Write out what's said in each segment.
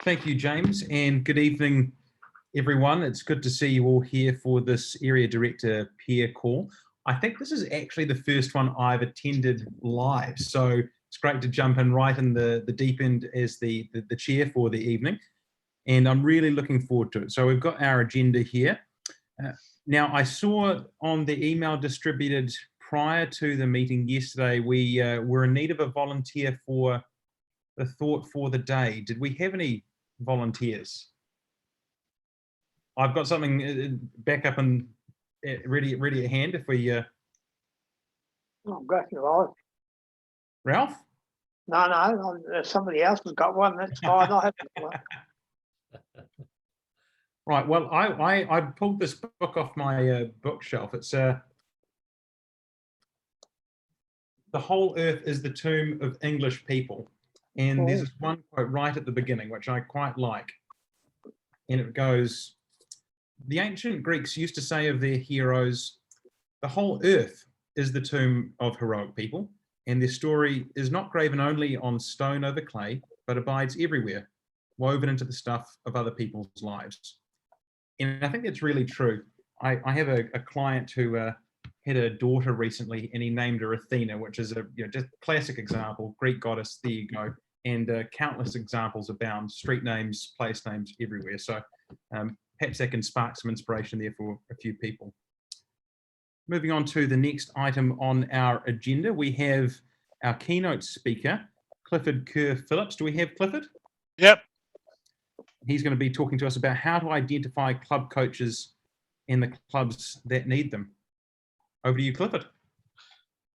Thank you, James, and good evening, everyone. It's good to see you all here for this Area Director peer call. I think this is actually the first one I've attended live, so it's great to jump in right in the deep end as the chair for the evening, and I'm really looking forward to it. So we've got our agenda here. Now, I saw on the email distributed prior to the meeting yesterday, we were in need of a volunteer for the thought for the day. Did we have any volunteers? I've got something back up and ready at hand if we... I'm going to Ralph. Ralph? No, somebody else has got one. That's fine. I have one. Right, well, I pulled this book off my bookshelf. It's The Whole Earth is the Tomb of English People. And there's this one quote right at the beginning, which I quite like. And it goes, the ancient Greeks used to say of their heroes, the whole earth is the tomb of heroic people, and their story is not graven only on stone over clay, but abides everywhere, woven into the stuff of other people's lives. And I think that's really true. I have a client who had a daughter recently, and he named her Athena, which is a just classic example, Greek goddess, there you go. And countless examples abound, street names, place names everywhere. So perhaps that can spark some inspiration there for a few people. Moving on to the next item on our agenda, we have our keynote speaker, Clifford Kerr-Phillips. Do we have Clifford? Yep. He's going to be talking to us about how to identify club coaches in the clubs that need them. Over to you, Clifford.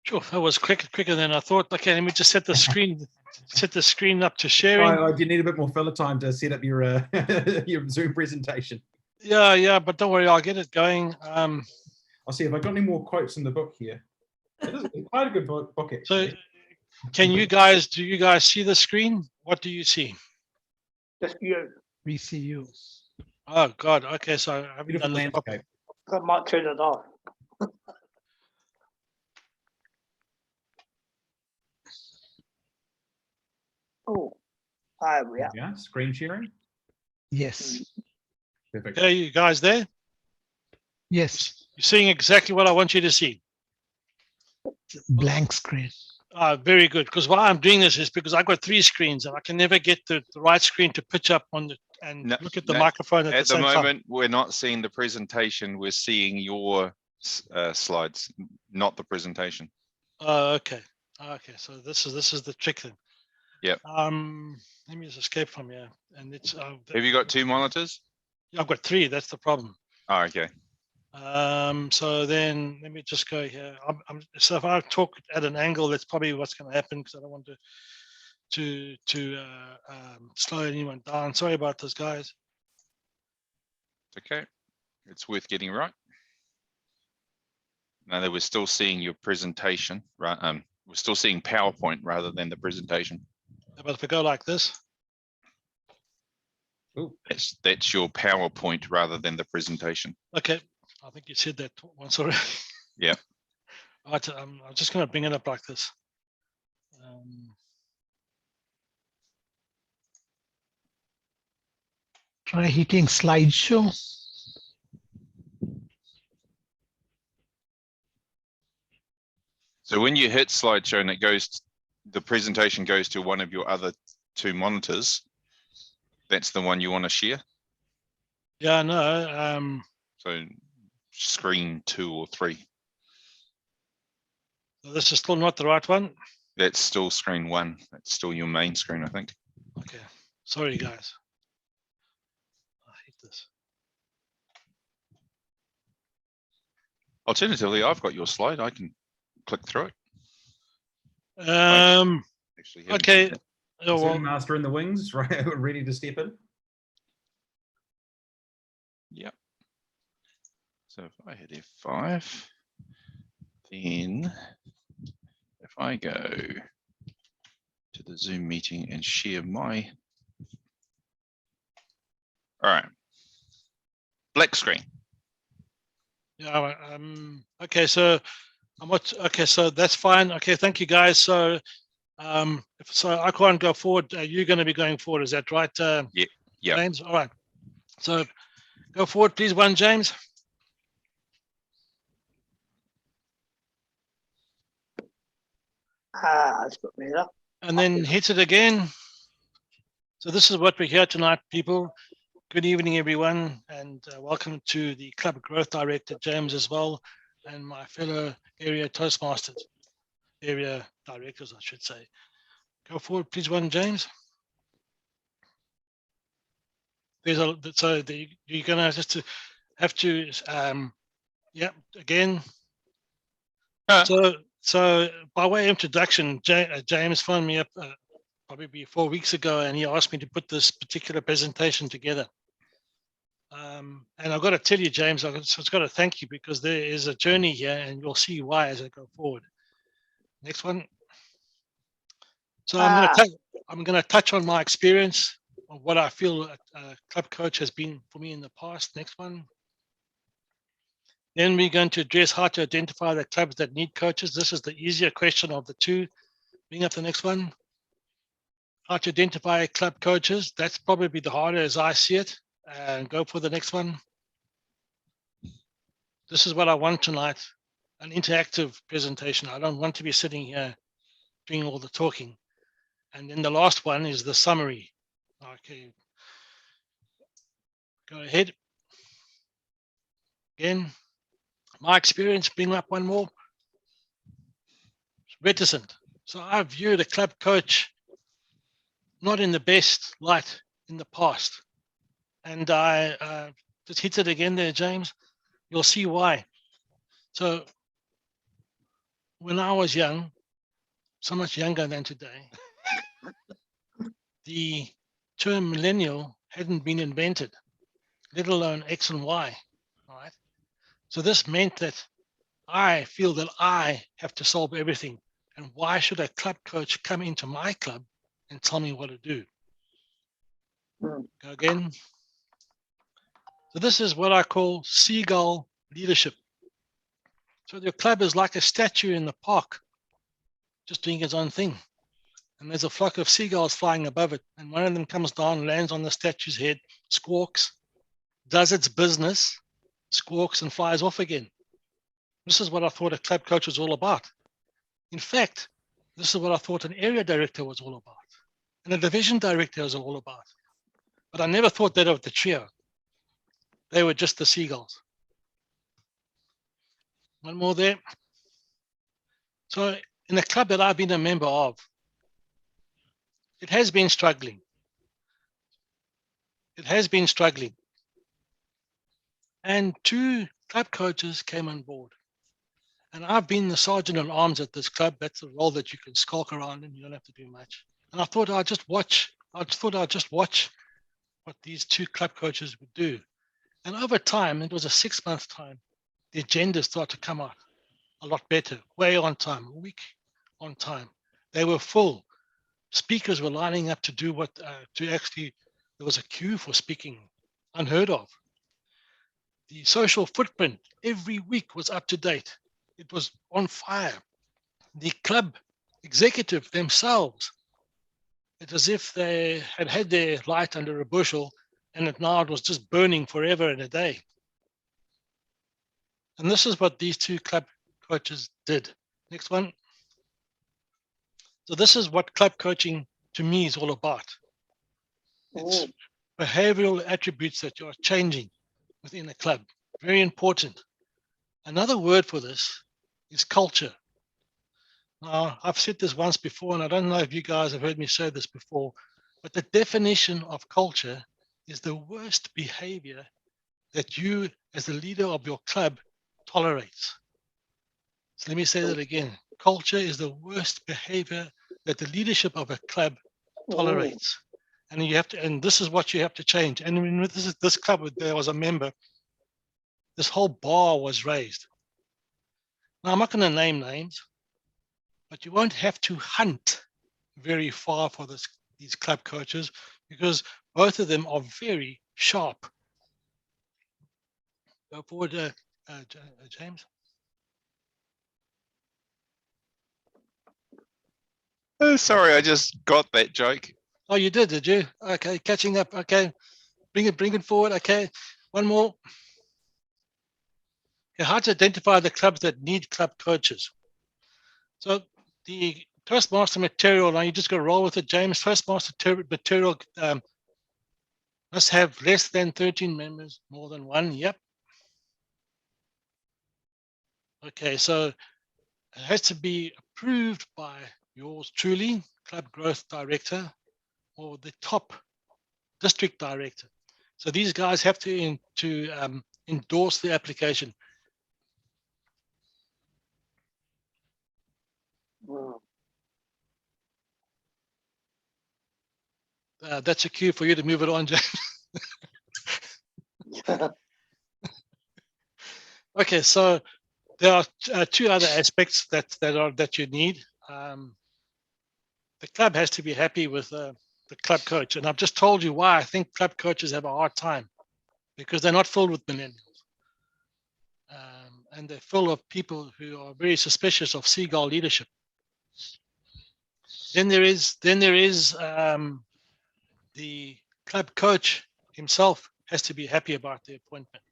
Sure, that was quicker than I thought. Okay, let me just set the screen up to sharing. Oh, do you need a bit more filler time to set up your your Zoom presentation? Yeah, but don't worry, I'll get it going. I'll see if I got any more quotes in the book here. It is quite a good book actually. So, do you guys see the screen? What do you see? Just you. We see you. Oh God. Okay, so I haven't Beautiful done this landscape. I might turn it off. Oh, there we are. Yeah, screen sharing. Yes. Perfect. Okay, you guys there? Yes. You're seeing exactly what I want you to see. Blank screen. Very good. Because why I'm doing this is because I've got 3 screens and I can never get the right screen to pitch up on the look at the microphone at the same time. At the moment, we're not seeing the presentation. We're seeing your slides, not the presentation. Oh, okay. Okay, so this is the trick then. Yep. Let me just escape from here. And it's. Have you got 2 monitors? I've got 3. That's the problem. Oh, okay. So then let me just go here. So if I talk at an angle, that's probably what's going to happen because I don't want to slow anyone down. Sorry about this, guys. It's okay. It's worth getting right. Now that we're still seeing your presentation, right? We're still seeing PowerPoint rather than the presentation. But if I go like this. Ooh. That's your PowerPoint rather than the presentation. Okay. I think you said that once already. Yeah. Right, I'm just going to bring it up like this. Try hitting slideshow. So when you hit slideshow and it goes, the presentation goes to one of your other 2 monitors, that's the one you want to share? Yeah, no. So screen 2 or 3. This is still not the right one. That's still screen 1. That's still your main screen, I think. Okay. Sorry, guys. I hate this. Alternatively, I've got your slide. I can click through it. Okay. Oh, well, Zoom master in the wings, right? Ready to step in. Yep. So if I hit F5, then if I go to the Zoom meeting and share my, all right, black screen. yeah. Okay. So so that's fine. Okay. Thank you, guys. So So I can't go forward. You're going to be going forward. Is that right, Yeah. James? All right. So go forward, please, one, James. That's put me there. And then hit it again. So this is what we're here tonight, people. Good evening, everyone, and welcome to the Club Growth Director, James, as well, and my fellow area Toastmasters, area directors, I should say. Go forward, please, one, James. You're gonna just have to, yeah, again. So by way of introduction, James phoned me up probably 4 weeks ago, and he asked me to put this particular presentation together. And I've got to tell you, James, I've got to thank you, because there is a journey here, and you'll see why as I go forward. Next one. So I'm going to touch on my experience of what I feel a club coach has been for me in the past. Next one. Then we're going to address how to identify the clubs that need coaches. This is the easier question of the two. Bring up the next one. How to identify club coaches. That's probably the harder as I see it. And go for the next one. This is what I want tonight, an interactive presentation. I don't want to be sitting here doing all the talking. And then the last one is the summary. Okay. Go ahead. Again, my experience, bring up one more. Reticent. So I viewed a club coach not in the best light in the past. And I just hit it again there, James. You'll see why. So when I was young, so much younger than today, the term millennial hadn't been invented, let alone X and Y. All right. So this meant that I feel that I have to solve everything. And why should a club coach come into my club and tell me what to do? Go again. So this is what I call Seagull Leadership. So your club is like a statue in the park, just doing its own thing. And there's a flock of seagulls flying above it. And one of them comes down, lands on the statue's head, squawks, does its business, squawks, and flies off again. This is what I thought a club coach was all about. In fact, this is what I thought an area director was all about, and a division director was all about. But I never thought that of the trio. They were just the seagulls. One more there. So in the club that I've been a member of, it has been struggling. It has been struggling. And 2 club coaches came on board. And I've been the sergeant at arms at this club. That's a role that you can skulk around and you don't have to do much. And I thought I'd just watch. What these 2 club coaches would do. And over time, it was a 6-month time, the agendas started to come out a lot better, way on time, a week on time. They were full. Speakers were lining up to do there was a queue for speaking, unheard of. The social footprint every week was up to date. It was on fire. The club executive themselves, it's as if they had had their light under a bushel and now it was just burning forever and a day. And this is what these 2 club coaches did. Next one. So this is what club coaching to me is all about. It's behavioral attributes that you're changing within a club. Very important. Another word for this is culture. Now, I've said this once before, and I don't know if you guys have heard me say this before, but the definition of culture is the worst behavior that you, as the leader of your club, tolerates. So let me say that again. Culture is the worst behavior that the leadership of a club tolerates. And and this is what you have to change. And when this club, there was a member, this whole bar was raised. Now, I'm not going to name names, but you won't have to hunt very far for these club coaches, because both of them are very sharp. Go forward, James. Oh, sorry, I just got that joke. Oh, you did you? Okay, catching up. Okay, bring it forward. Okay, one more. Okay, how to identify the clubs that need club coaches. So the Toastmaster material, now you just got to roll with it, James. Toastmaster material must have less than 13 members, more than one. Yep. Okay, so it has to be approved by yours truly, club growth director, or the top district director. So these guys have to endorse the application. Mm. That's a cue for you to move it on, James. Okay, so there are two other aspects that you need. The club has to be happy with the club coach, and I've just told you why I think club coaches have a hard time, because they're not filled with millennials, and they're full of people who are very suspicious of Seagull leadership. Then there is the club coach himself has to be happy about the appointment.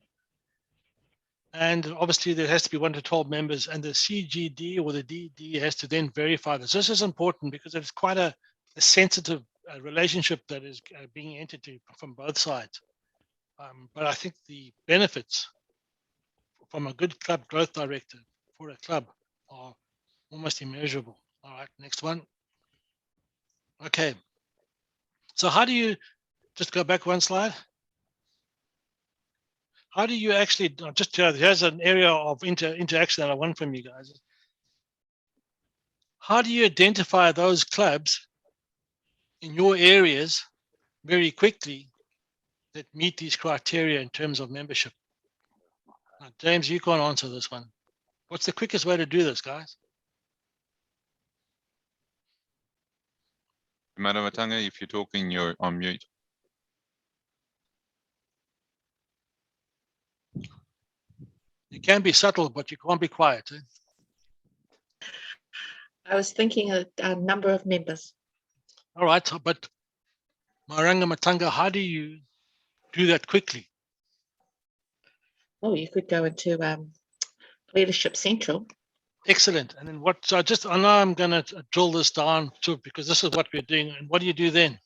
And obviously there has to be 1 to 12 members, and the CGD or the DD has to then verify this. This is important because it's quite a sensitive relationship that is being entered into from both sides. But I think the benefits from a good club growth director for a club are almost immeasurable. All right, next one. Okay. So how do you, just go back one slide. How do you actually, just here's an area of interaction that I want from you guys. How do you identify those clubs in your areas very quickly that meet these criteria in terms of membership? Now, James, you can't answer this one. What's the quickest way to do this, guys? Maramatanga, if you're talking, you're on mute. You can be subtle, but you can't be quiet. Eh? I was thinking a number of members. All right, but Maranga Matanga, how do you do that quickly? Oh, you could go into Leadership Central. Excellent. And then what? So I know I'm going to drill this down too, because this is what we're doing. And what do you do then?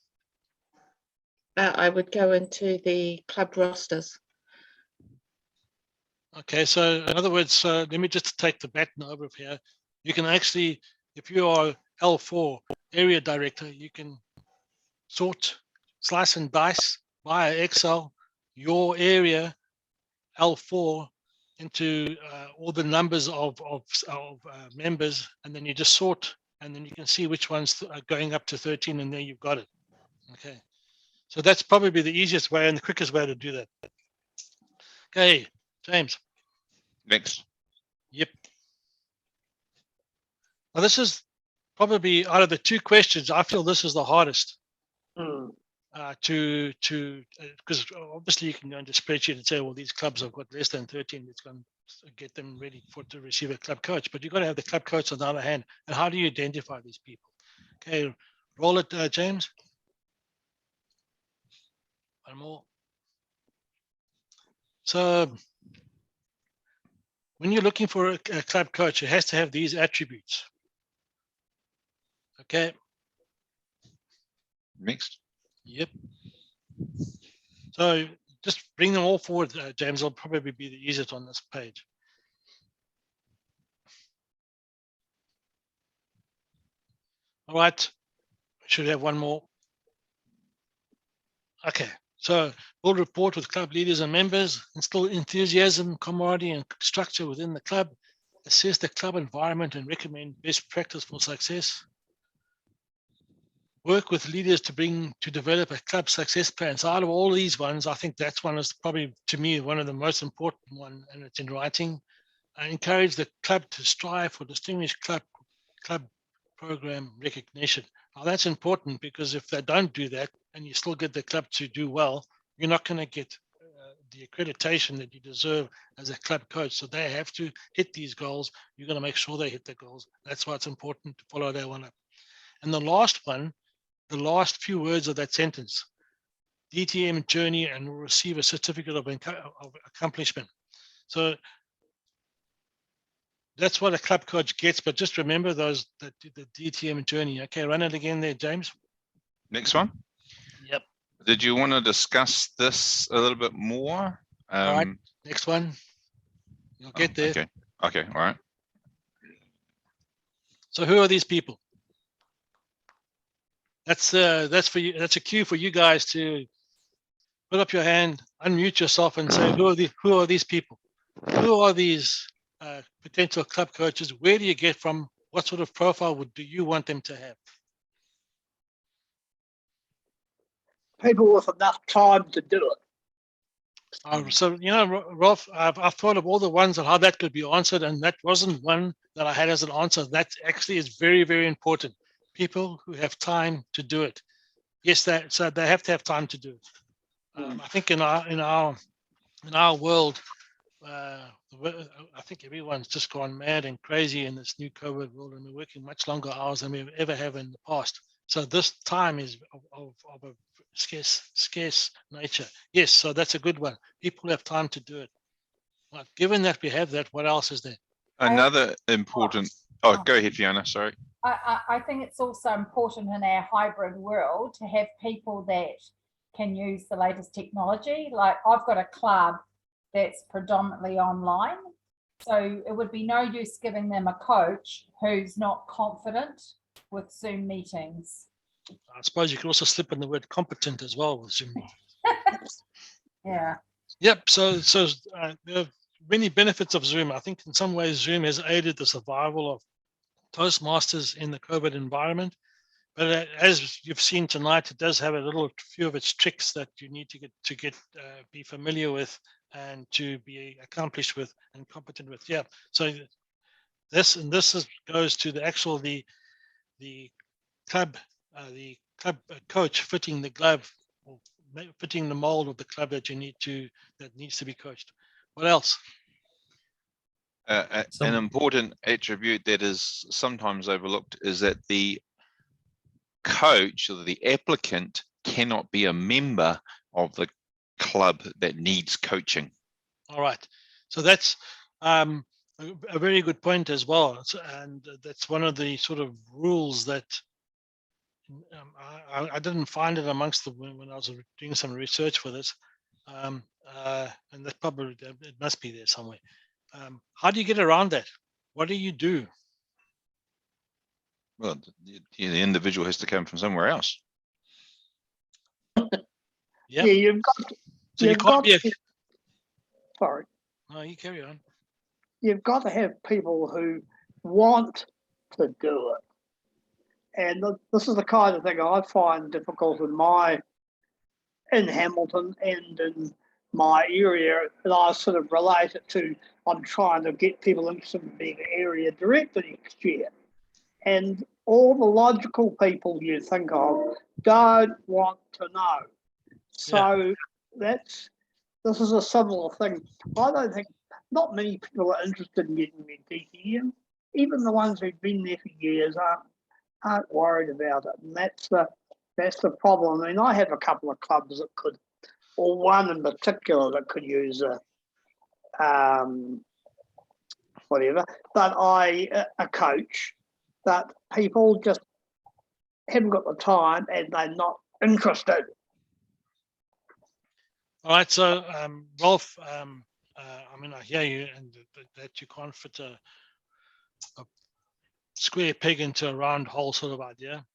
I would go into the club rosters. Okay, so in other words, let me just take the baton over here. You can actually, if you are L4 area director, you can sort, slice and dice via Excel your area L4 into all the numbers of members, and then you just sort, and then you can see which ones are going up to 13, and there you've got it. Okay, so that's probably the easiest way and the quickest way to do that. Okay, James. Next. Yep. Now this is probably out of the two questions, I feel this is the hardest. Mm. Because obviously you can go into spreadsheet and say, well, these clubs have got less than 13. It's going to get them ready to receive a club coach. But you've got to have the club coach on the other hand. And how do you identify these people? Okay, roll it, James. One more. So when you're looking for a club coach, it has to have these attributes. Okay. Next. Yep. So just bring them all forward, James. Will probably be the easiest on this page. All right. Should have one more. Okay. So build rapport with club leaders and members, instill enthusiasm, camaraderie, and structure within the club, assess the club environment and recommend best practice for success. Work with leaders to develop a club success plan. So out of all these ones, I think that's one is probably, to me, one of the most important one, and it's in writing. I encourage the club to strive for distinguished club program recognition. Now that's important, because if they don't do that and you still get the club to do well, you're not going to get the accreditation that you deserve as a club coach. So they have to hit these goals. You're going to make sure they hit the goals. That's why it's important to follow that one up. And the last one, the last few words of that sentence, DTM journey and will receive a certificate of accomplishment. So that's what a club coach gets, but just remember the DTM journey. Okay, run it again there, James. Next one. Yep. Did you want to discuss this a little bit more? All right, next one. You'll get there. Okay. Okay. All right. So who are these people? That's for you. That's a cue for you guys to put up your hand, unmute yourself, and say, who are these people? Who are these potential club coaches? Where do you get from? What sort of profile do you want them to have? People with enough time to do it. So, you know, Rolf, I've thought of all the ones and how that could be answered, and that wasn't one that I had as an answer. That actually is very, very important. People who have time to do it. Yes, so they have to have time to do it. I think in our world, I think everyone's just gone mad and crazy in this new COVID world, and we're working much longer hours than we've ever have in the past. So this time is of a scarce nature. Yes, so that's a good one. People have time to do it. But given that we have that, what else is there? Another important. Oh, go ahead, Fiona. Sorry. I think it's also important in our hybrid world to have people that can use the latest technology. Like I've got a club that's predominantly online. So it would be no use giving them a coach who's not confident with Zoom meetings. I suppose you could also slip in the word competent as well with Zoom. Yeah. Yep. So there are many benefits of Zoom. I think in some ways Zoom has aided the survival of Toastmasters in the COVID environment. But as you've seen tonight, it does have a few of its tricks that you need to be familiar with and to be accomplished with and competent with. Yeah. So this goes to the club coach fitting the glove or fitting the mold of the club that needs to be coached. What else? An important attribute that is sometimes overlooked is that the coach or the applicant cannot be a member of the club that needs coaching. All right. So that's a very good point as well. And that's one of the sort of rules that I didn't find it amongst them when I was doing some research for this. And that probably, it must be there somewhere. How do you get around that? What do you do? Well, the individual has to come from somewhere else. Yep. Yeah, you've got. So you can't be Sorry. No, you carry on. You've got to have people who want to do it. And this is the kind of thing I find difficult in Hamilton and in my area, and I sort of relate it to, I'm trying to get people interested in being an area director next year. And all the logical people you think of don't want to know. So this is a similar thing. I don't think, not many people are interested in getting their DTM. Even the ones who've been there for years aren't worried about it. And that's the problem. I mean, I have a couple of clubs that could, or one in particular that could use whatever, but a coach, that people just haven't got the time and they're not interested. All right, so Rolf, I mean, I hear you, and that you can't fit a square peg into a round hole sort of idea.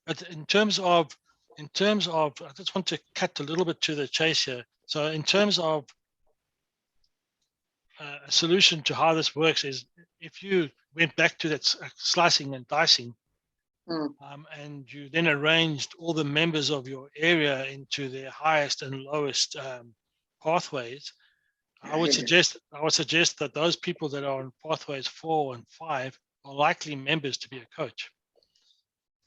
But in terms of, I just want to cut a little bit to the chase here. So in terms of a solution to how this works is if you went back to that slicing and dicing, and you then arranged all the members of your area into their highest and lowest pathways, I would suggest that those people that are on pathways 4 and 5 are likely members to be a coach.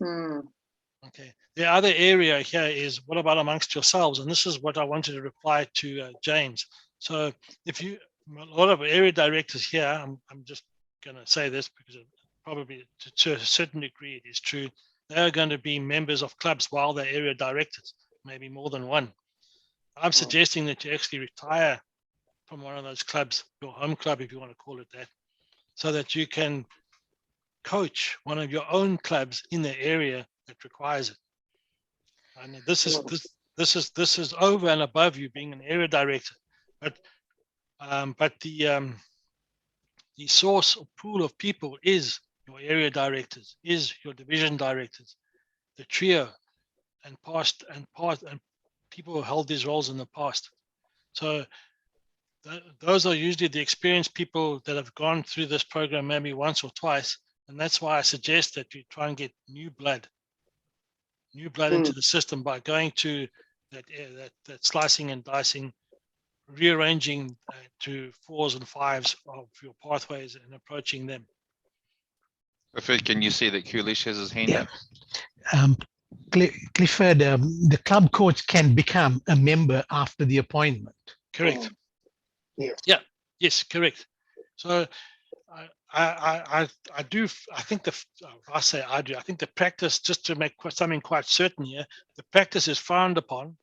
Okay. The other area here is what about amongst yourselves? And this is what I wanted to reply to James. So if you, a lot of area directors here, I'm just going to say this because probably to a certain degree it is true. They are going to be members of clubs while they're area directors, maybe more than one. I'm suggesting that you actually retire from one of those clubs, your home club, if you want to call it that, so that you can coach one of your own clubs in the area that requires it. And this is over and above you being an area director, but the source or pool of people is your area directors, is your division directors, the trio, and people who held these roles in the past. So those are usually the experienced people that have gone through this program maybe once or twice, and that's why I suggest that you try and get new blood into the system by going to that slicing and dicing, rearranging to 4s and 5s of your pathways and approaching them. Clifford, can you see that Kulish has his hand Yeah. up? Clifford, the club coach can become a member after the appointment. Correct. Yes. Yeah. Yes. Correct. So I think the practice, just to make something quite certain here, the practice is frowned upon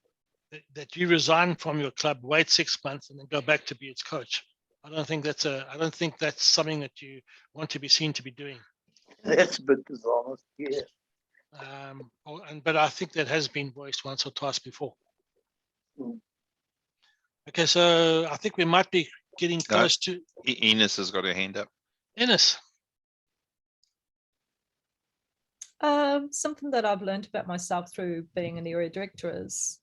that you resign from your club, wait 6 months, and then go back to be its coach. I don't think that's something that you want to be seen to be doing. That's a bit dishonest. Yeah. But I think that has been voiced once or twice before. Mm. Okay, so I think we might be getting close to Enos has got her hand up. Ennis. Something that I've learned about myself through being an area director is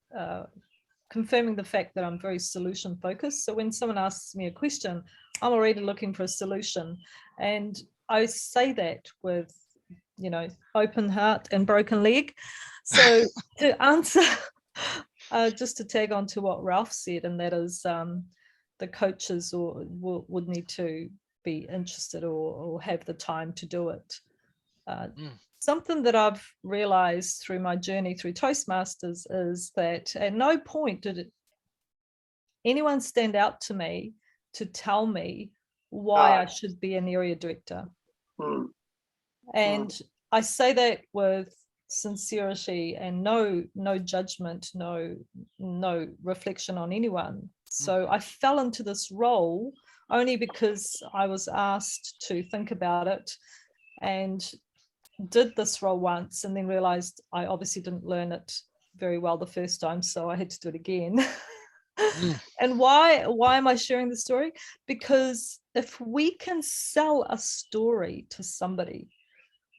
confirming the fact that I'm very solution focused. So when someone asks me a question, I'm already looking for a solution. And I say that with, open heart and broken leg. So to answer, just to tag on to what Ralph said, and that is the coaches would need to be interested or have the time to do it. Something that I've realized through my journey through Toastmasters is that at no point did anyone stand out to me to tell me why I should be an area director. And I say that with sincerity and no judgment, no reflection on anyone. So I fell into this role only because I was asked to think about it, and did this role once and then realized I obviously didn't learn it very well the first time, so I had to do it again. And why am I sharing the story? Because if we can sell a story to somebody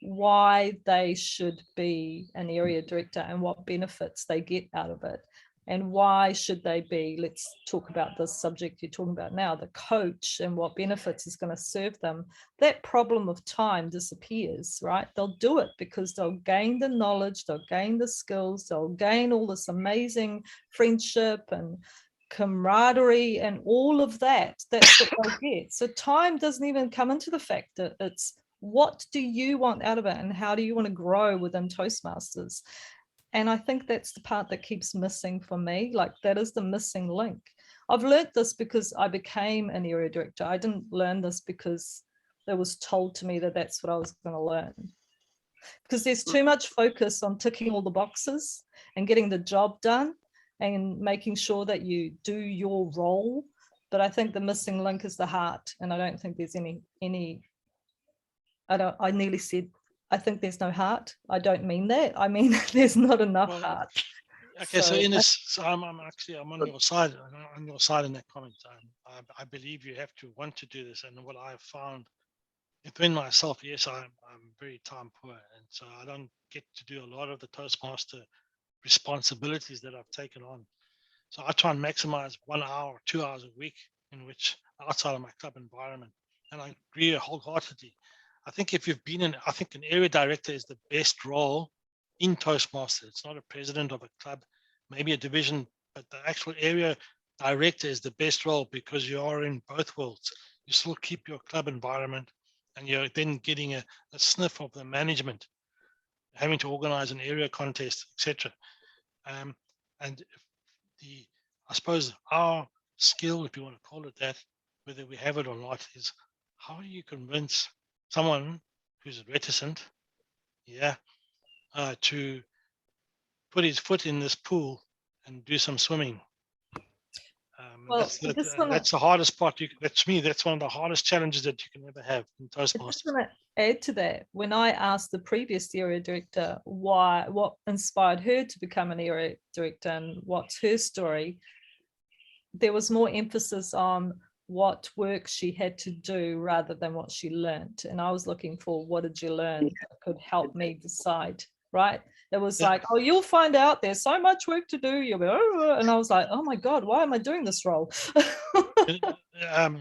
why they should be an area director and what benefits they get out of it, and why should they be, let's talk about this subject you're talking about now, the coach, and what benefits is going to serve them, that problem of time disappears, right? They'll do it because they'll gain the knowledge, they'll gain the skills, they'll gain all this amazing friendship and camaraderie and all of that. That's what they'll get. So time doesn't even come into the fact that it's what do you want out of it and how do you want to grow within Toastmasters. And I think that's the part that keeps missing for me. Like, that is the missing link. I've learned this because I became an area director. I didn't learn this because it was told to me that that's what I was going to learn. Because there's too much focus on ticking all the boxes and getting the job done and making sure that you do your role. But I think the missing link is the heart. And I don't think there's any I nearly said, I think there's no heart. I don't mean that. I mean, there's not enough heart. Okay, so I'm on your side. On your side in that comment. I believe you have to want to do this, and what I've found within myself, yes, I'm very time poor, and so I don't get to do a lot of the Toastmaster responsibilities that I've taken on. So I try and maximize 1 hour or 2 hours a week in which outside of my club environment, and I agree wholeheartedly. I think if you've been I think an area director is the best role in Toastmaster. It's not a president of a club, maybe a division, but the actual area director is the best role because you are in both worlds. You still keep your club environment and you're then getting a sniff of the management, having to organize an area contest, etc. And I suppose our skill, if you want to call it that, whether we have it or not, is how do you convince someone who's reticent, to put his foot in this pool and do some swimming. Well, That's the hardest part. That's one of the hardest challenges that you can ever have in I just Toastmasters. want to add to that. When I asked the previous area director what inspired her to become an area director and what's her story, there was more emphasis on what work she had to do rather than what she learned. And I was looking for, what did you learn that could help me decide, right? It was like, oh, you'll find out there's so much work to do. You'll be, and I was like, oh my God, why am I doing this role? I've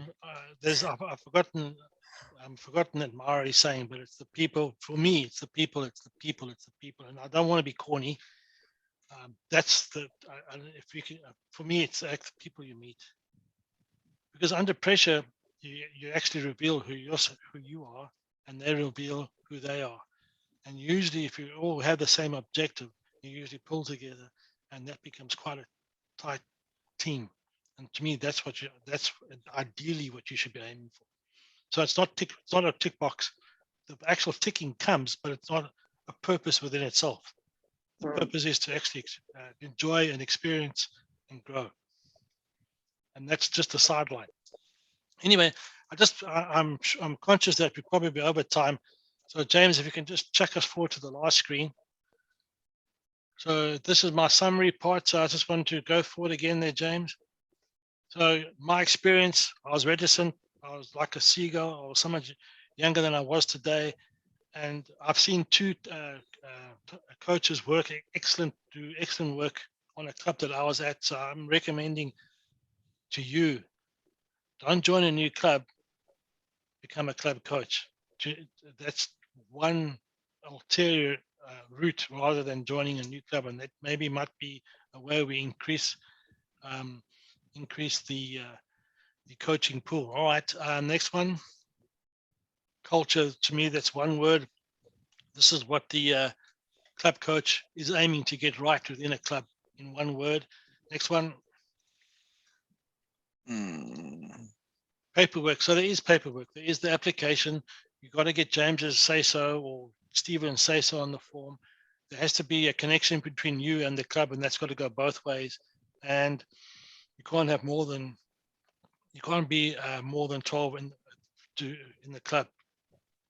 forgotten that Maori saying, but it's the people. For me, it's the people. It's the people. It's the people. And I don't want to be corny. That's the. If you can, for me, it's the people you meet. Because under pressure, you actually reveal who you are, and they reveal who they are. And usually, if you all have the same objective, you usually pull together, and that becomes quite a tight team. And to me, that's ideally what you should be aiming for. So it's not a tick box. The actual ticking comes, but it's not a purpose within itself. The purpose is to actually enjoy and experience and grow. And that's just a sideline. Anyway, I'm conscious that we'll probably be over time. So James, if you can just check us forward to the last screen. So this is my summary part. So I just want to go forward again there, James. So my experience, I was reticent. I was like a seagull. I was so much younger than I was today. And I've seen two coaches do excellent work on a club that I was at. So I'm recommending to you, don't join a new club, become a club coach. That's one ulterior route rather than joining a new club, and that maybe might be a way we increase the coaching pool. All right, next one. Culture, to me, that's one word. This is what the club coach is aiming to get right within a club in one word. Next one. Paperwork. So there is paperwork. There is the application. You've got to get James's say-so or Stephen's say-so on the form. There has to be a connection between you and the club, and that's got to go both ways. And you can't be more than 12 in the club.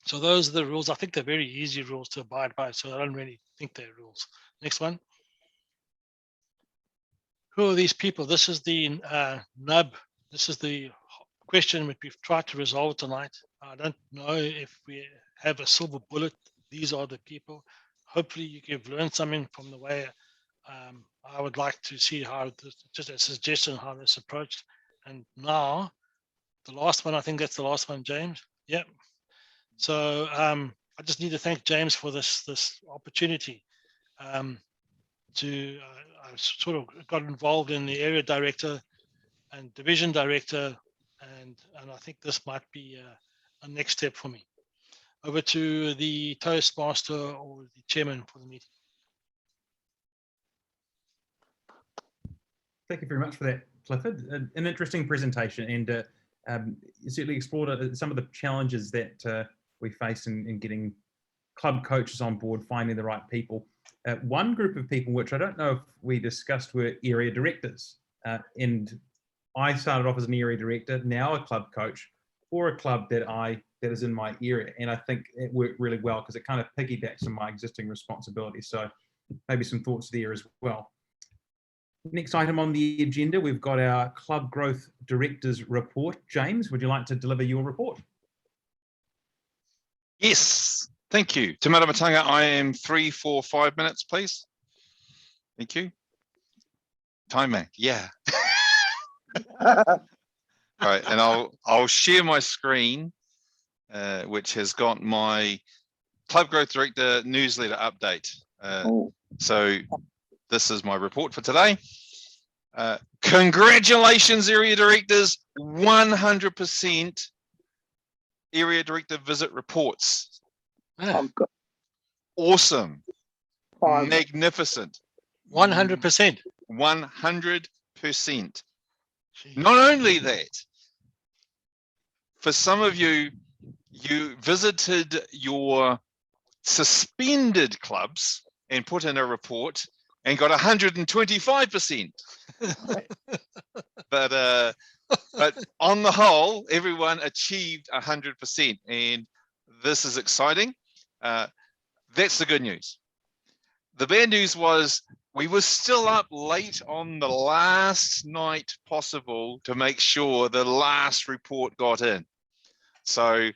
So those are the rules. I think they're very easy rules to abide by, so I don't really think they're rules. Next one. Who are these people? This is the nub. This is the question which we've tried to resolve tonight. I don't know if we have a silver bullet. These are the people. Hopefully you've learned something from the way I would like to see how, just a suggestion how this approached. And now, the last one, I think that's the last one, James. Yep. So I just need to thank James for this opportunity. I sort of got involved in the area director and division director, and I think this might be a next step for me. Over to the Toastmaster or the chairman for the meeting. Thank you very much for that, Clifford. An interesting presentation, and you certainly explored some of the challenges that we face in getting club coaches on board, finding the right people. One group of people, which I don't know if we discussed, were area directors. And I started off as an area director, now a club coach for a club that is in my area. And I think it worked really well because it kind of piggybacks on my existing responsibilities. So maybe some thoughts there as well. Next item on the agenda, we've got our Club Growth Directors Report. James, would you like to deliver your report? Yes, thank you. Te Maramatanga, I am 3, 4, 5 minutes, please. Thank you. Timer, yeah. Right, and I'll share my screen, which has got my Club Growth Director newsletter update. So this is my report for today. Congratulations, area directors, 100% area director visit reports. Awesome. Magnificent. 100%. 100%. Not only that, for some of you, You visited your suspended clubs and put in a report and got 125%. But on the whole, everyone achieved 100%, and this is exciting. That's the good news. The bad news was we were still up late on the last night possible to make sure the last report got in. So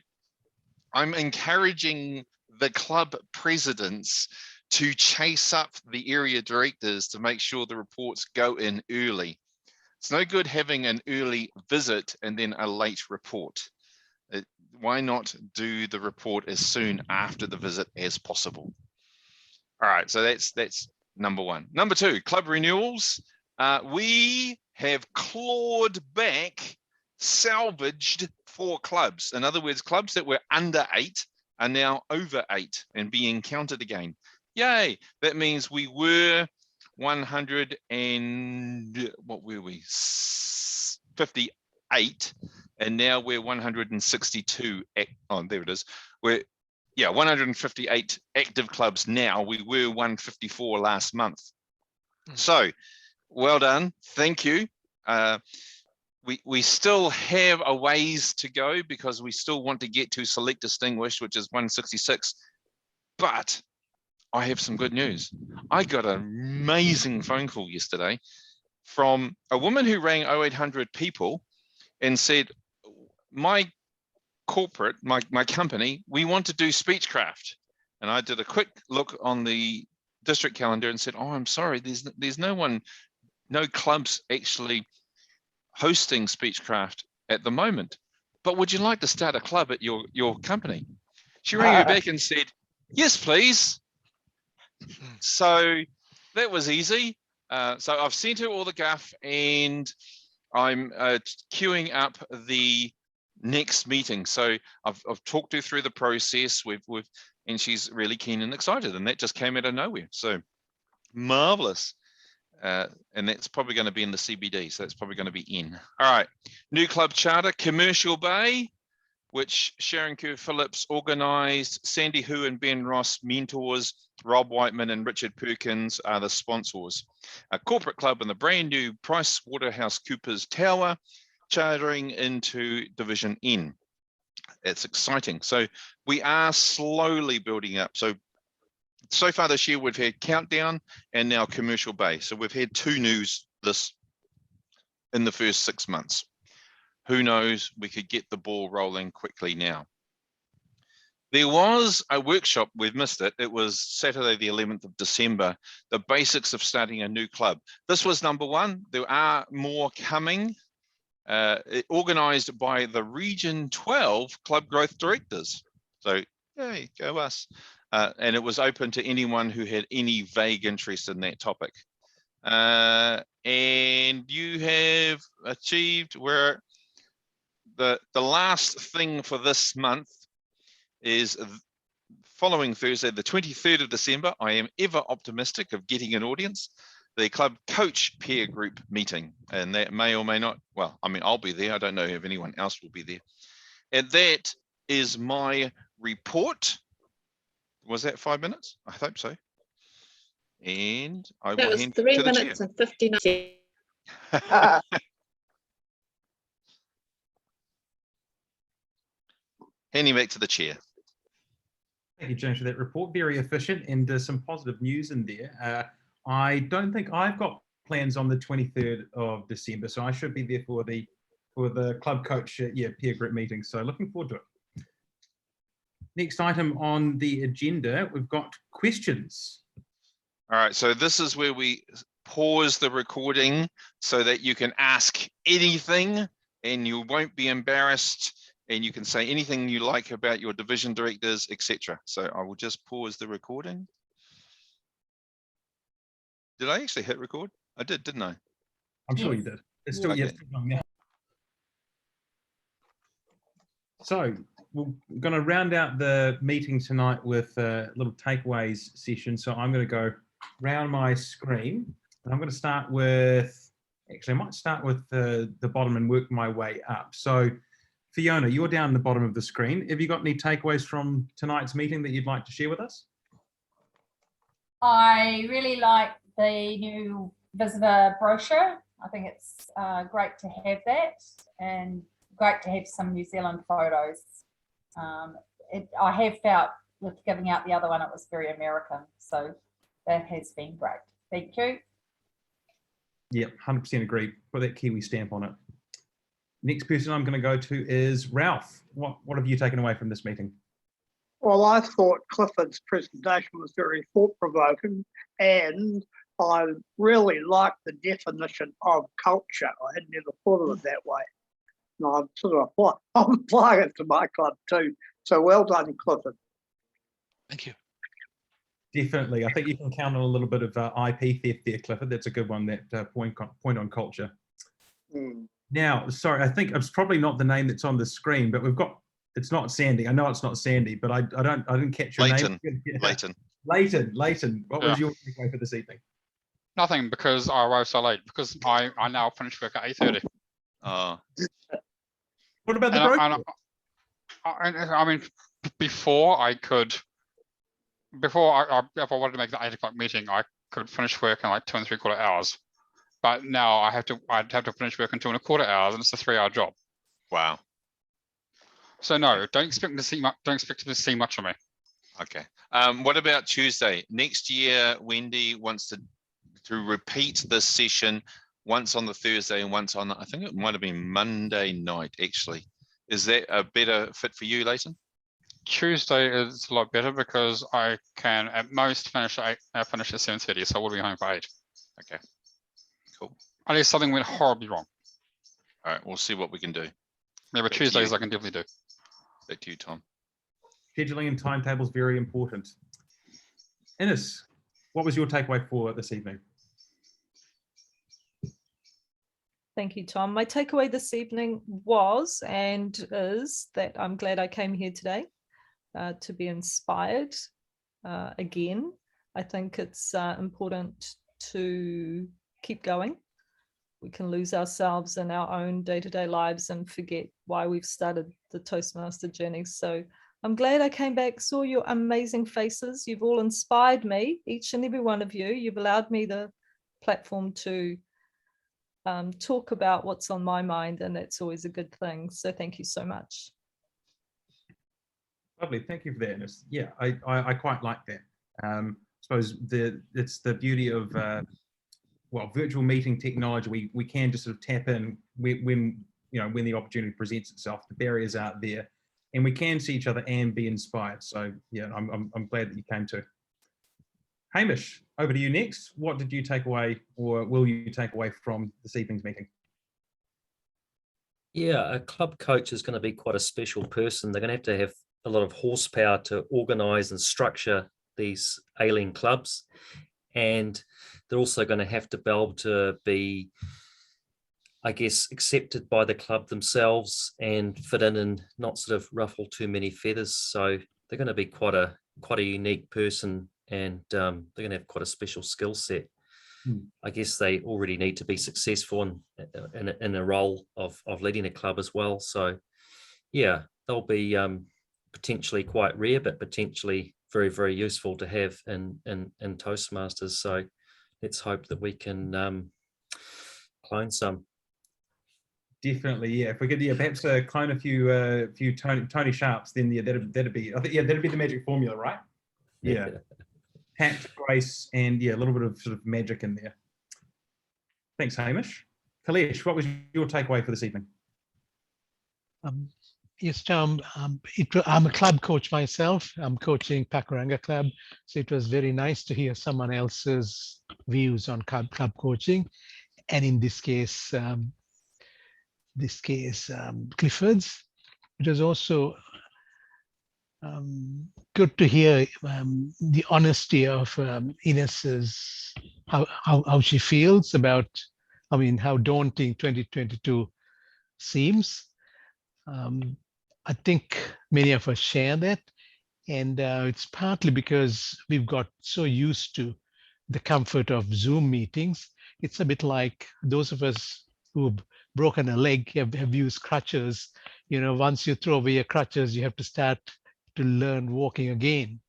I'm encouraging the club presidents to chase up the area directors to make sure the reports go in early. It's no good having an early visit and then a late report. Why not do the report as soon after the visit as possible? All right, so that's number one. Number two, club renewals. We have clawed back, salvaged 4 clubs. In other words, clubs that were under 8 are now over 8 and being counted again. Yay! That means we were 100 and what were we? 58, and now we're 162. Oh, there it is. We're 158 active clubs now. We were 154 last month. So, well done. Thank you. We still have a ways to go because we still want to get to select distinguished, which is 166. But I have some good news. I got an amazing phone call yesterday from a woman who rang 0800 people and said, my corporate, my company, we want to do Speechcraft. And I did a quick look on the district calendar and said, oh, I'm sorry, there's no clubs actually hosting Speechcraft at the moment. But would you like to start a club at your company? She rang me back and said, yes, please. So that was easy. So I've sent her all the guff and I'm queuing up the next meeting. So I've talked her through the process. And she's really keen and excited, and that just came out of nowhere. So marvelous. And that's probably going to be in the CBD. So that's probably going to be in. All right. New club charter, Commercial Bay, which Sharon Kerr-Phillips organised. Sandy Hu and Ben Ross, mentors. Rob Whiteman and Richard Perkins are the sponsors. A corporate club in the brand new PricewaterhouseCoopers Tower, chartering into Division N. It's exciting. So we are slowly building up. So far this year, we've had Countdown and now Commercial Bay. So we've had 2 news in the first 6 months. Who knows, we could get the ball rolling quickly now. There was a workshop, we've missed it. It was Saturday, the 11th of December, the basics of starting a new club. This was number 1. There are more coming, organised by the Region 12 Club Growth Directors. So, yay, go us. And it was open to anyone who had any vague interest in that topic. And you have achieved where the last thing for this month is following Thursday, the 23rd of December. I am ever optimistic of getting an audience. The club coach peer group meeting, and that may or may not, well, I mean, I'll be there. I don't know if anyone else will be there. And that is my report. Was that 5 minutes? I hope so. And I will hand to the chair. That was 3 minutes and 59. Handing back to the chair. Thank you, James, for that report. Very efficient, and some positive news in there. I don't think I've got plans on the 23rd of December, so I should be there for the club coach peer group meeting. So looking forward to it. Next item on the agenda, we've got questions. All right, so this is where we pause the recording so that you can ask anything and you won't be embarrassed, and you can say anything you like about your division directors, etc. So I will just pause the recording. Did I actually hit record? I did, didn't I? I'm sure you did. It's still, Okay. yes. Yeah. So we're going to round out the meeting tonight with a little takeaways session. So I'm going to go round my screen, and I'm going to start with, actually I might start with the bottom and work my way up. So Fiona, you're down the bottom of the screen. Have you got any takeaways from tonight's meeting that you'd like to share with us? I really like the new visitor brochure. I think it's great to have that, and great to have some New Zealand photos. I have felt with giving out the other one, it was very American. So that has been great. Thank you. Yep, 100% agree. Put that Kiwi stamp on it. Next person I'm going to go to is Ralph. What have you taken away from this meeting? Well, I thought Clifford's presentation was very thought-provoking, and I really liked the definition of culture. I had never thought of it that way. And I'm sort of I'm applying it to my club too. So well done, Clifford. Thank you. Definitely. I think you can count on a little bit of IP theft there, Clifford. That's a good one, that point on culture. Mm. Now, sorry, I think it's probably not the name that's on the screen, but we've got, it's not Sandy. I know it's not Sandy, but I didn't catch your Leighton. name. Leighton. What was your takeaway for this evening? Nothing, because I arrived so late, because I now finish work at 8:30. What about the And broker? I mean, before I could, if I wanted to make the 8 o'clock meeting, I could finish work in like 2 3/4 hours. But now I'd have to finish work in 2 1/4 hours, and it's a 3-hour job. Wow. So no, don't expect to see much. Don't expect to see much of me. Okay. What about Tuesday? Next year, Wendy wants to repeat this session once on the Thursday and once on, I think it might have been Monday night, actually. Is that a better fit for you, Leighton? Tuesday is a lot better because I can at most finish at 7:30, so I will be home for 8. Okay. Cool. Unless something went horribly wrong. All right, we'll see what we can do. Yeah, but Tuesdays I can definitely do. Back to you, Tom. Scheduling and timetables very important. Ines, what was your takeaway for this evening? Thank you, Tom. My takeaway this evening was and is that I'm glad I came here today to be inspired again. I think it's important to keep going. We can lose ourselves in our own day-to-day lives and forget why we've started the Toastmaster journey. So I'm glad I came back, saw your amazing faces. You've all inspired me, each and every one of you. You've allowed me the platform to talk about what's on my mind, and that's always a good thing. So thank you so much. Lovely, thank you for that, Ines. Yeah, I quite like that. I suppose it's the beauty of well, virtual meeting technology. We can just sort of tap in when the opportunity presents itself. The barriers aren't there, and we can see each other and be inspired. So yeah, I'm glad that you came too. Hamish, over to you next. What did you take away, or will you take away from this evening's meeting? Yeah, a club coach is going to be quite a special person. They're going to have a lot of horsepower to organise and structure these ailing clubs, and they're also going to have to be able to be, I guess, accepted by the club themselves and fit in and not sort of ruffle too many feathers. So they're going to be quite a unique person, and they're going to have quite a special skill set. I guess they already need to be successful in a role of leading a club as well. So yeah, they'll be potentially quite rare, but potentially very, very useful to have in Toastmasters. So let's hope that we can clone some. Definitely, yeah. If we could, perhaps clone a few Tony Sharps, then yeah, that'd be the magic formula, right? Yeah. Tact, grace, and yeah, a little bit of sort of magic in there. Thanks, Hamish. Kalesh, what was your takeaway for this evening? Yes, Tom. I'm a club coach myself. I'm coaching Pakuranga Club, so it was very nice to hear someone else's views on club coaching, and in this case, Clifford's. It was also good to hear the honesty of Ines's how she feels about, how daunting 2022 seems. I think many of us share that, and it's partly because we've got so used to the comfort of Zoom meetings. It's a bit like those of us who've broken a leg, have used crutches. Once you throw away your crutches, you have to start to learn walking again.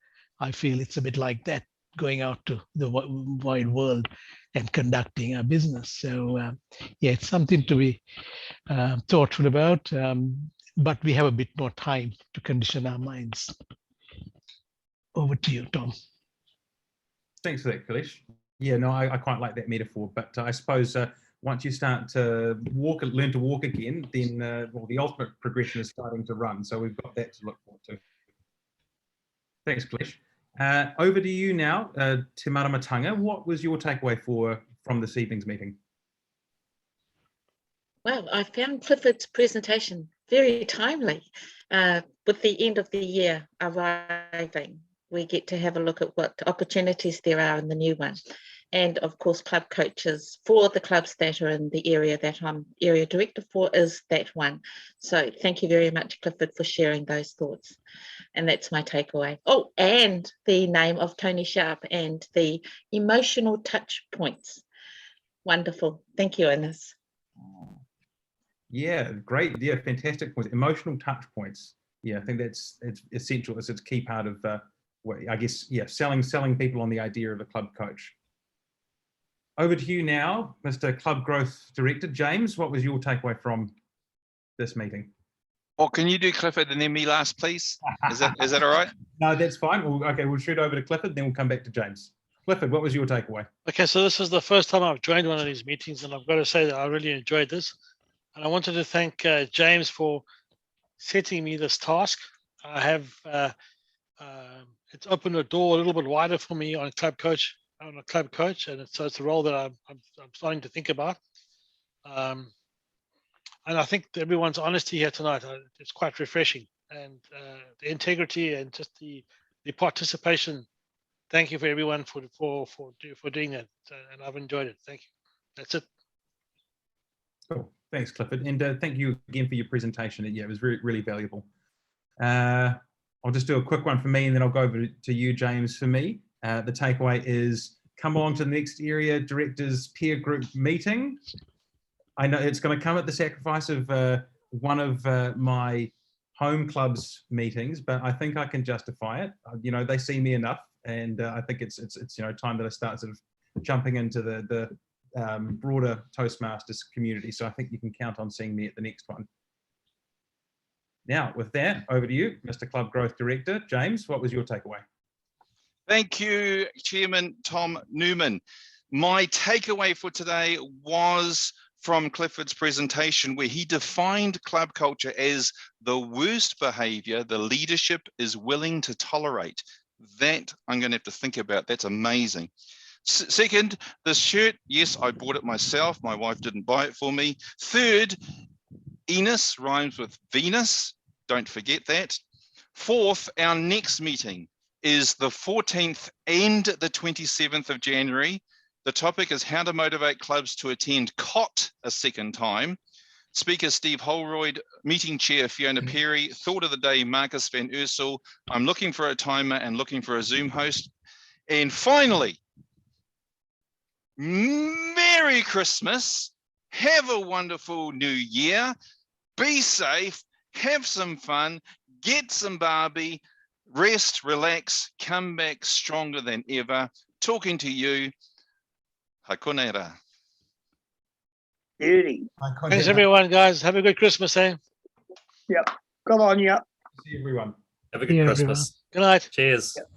I feel it's a bit like that, going out to the wide world and conducting a business. So yeah, it's something to be thoughtful about, but we have a bit more time to condition our minds. Over to you, Tom. Thanks for that, Kailesh. Yeah, no, I quite like that metaphor, but I suppose once you start to learn to walk again, then well, the ultimate progression is starting to run. So we've got that to look forward to. Thanks, Kailesh. Over to you now, Te Maramatanga. What was your takeaway from this evening's meeting? Well, I found Clifford's presentation very timely. With the end of the year arriving, we get to have a look at what opportunities there are in the new one. And of course, club coaches for the clubs that are in the area that I'm area director for is that one. So thank you very much, Clifford, for sharing those thoughts. And that's my takeaway. Oh, and the name of Tony Sharp and the emotional touch points. Wonderful. Thank you, Ines. Yeah, great. Yeah, fantastic points. Emotional touch points. Yeah, I think it's essential. It's a key part of, I guess, yeah, selling people on the idea of a club coach. Over to you now, Mr. Club Growth Director. James, what was your takeaway from this meeting? Or can you do Clifford and then me last, please? Is that all right? No, that's fine. We'll shoot over to Clifford, then we'll come back to James. Clifford, what was your takeaway? Okay, so this is the first time I've joined one of these meetings, and I've got to say that I really enjoyed this. And I wanted to thank James for setting me this task. I have it's opened the door a little bit wider for me on a club coach, and so it's a role that I'm starting to think about. And I think everyone's honesty here tonight is quite refreshing, and the integrity and just the participation. Thank you for everyone for doing that, and I've enjoyed it. Thank you. That's it. Cool. Thanks, Clifford, and thank you again for your presentation. Yeah, it was really valuable. I'll just do a quick one for me, and then I'll go over to you, James. For me, the takeaway is come along to the next area directors peer group meeting. I know it's going to come at the sacrifice of one of my home club's meetings, but I think I can justify it. They see me enough, and I think it's time that I start sort of jumping into the broader Toastmasters community. So I think you can count on seeing me at the next one. Now, with that, over to you, Mr. Club Growth Director. James, what was your takeaway? Thank you, Chairman Tom Newman. My takeaway for today was from Clifford's presentation, where he defined club culture as the worst behavior the leadership is willing to tolerate. That I'm going to have to think about. That's amazing. Second, this shirt, yes, I bought it myself. My wife didn't buy it for me. Third, Enos rhymes with Venus. Don't forget that. Fourth, our next meeting is the 14th and the 27th of January. The topic is how to motivate clubs to attend COT a second time. Speaker Steve Holroyd, meeting chair Fiona Perry, thought of the day Marcus van Ursel. I'm looking for a timer and looking for a Zoom host. And finally, Merry Christmas. Have a wonderful new year. Be safe. Have some fun. Get some Barbie. Rest, relax, come back stronger than ever. Talking to you. Hakonera. Beauty. Thanks, everyone, guys. Have a good Christmas, eh? Yep. Good on you. See everyone. Have a good Yeah, Christmas. Good night. Cheers. Yep.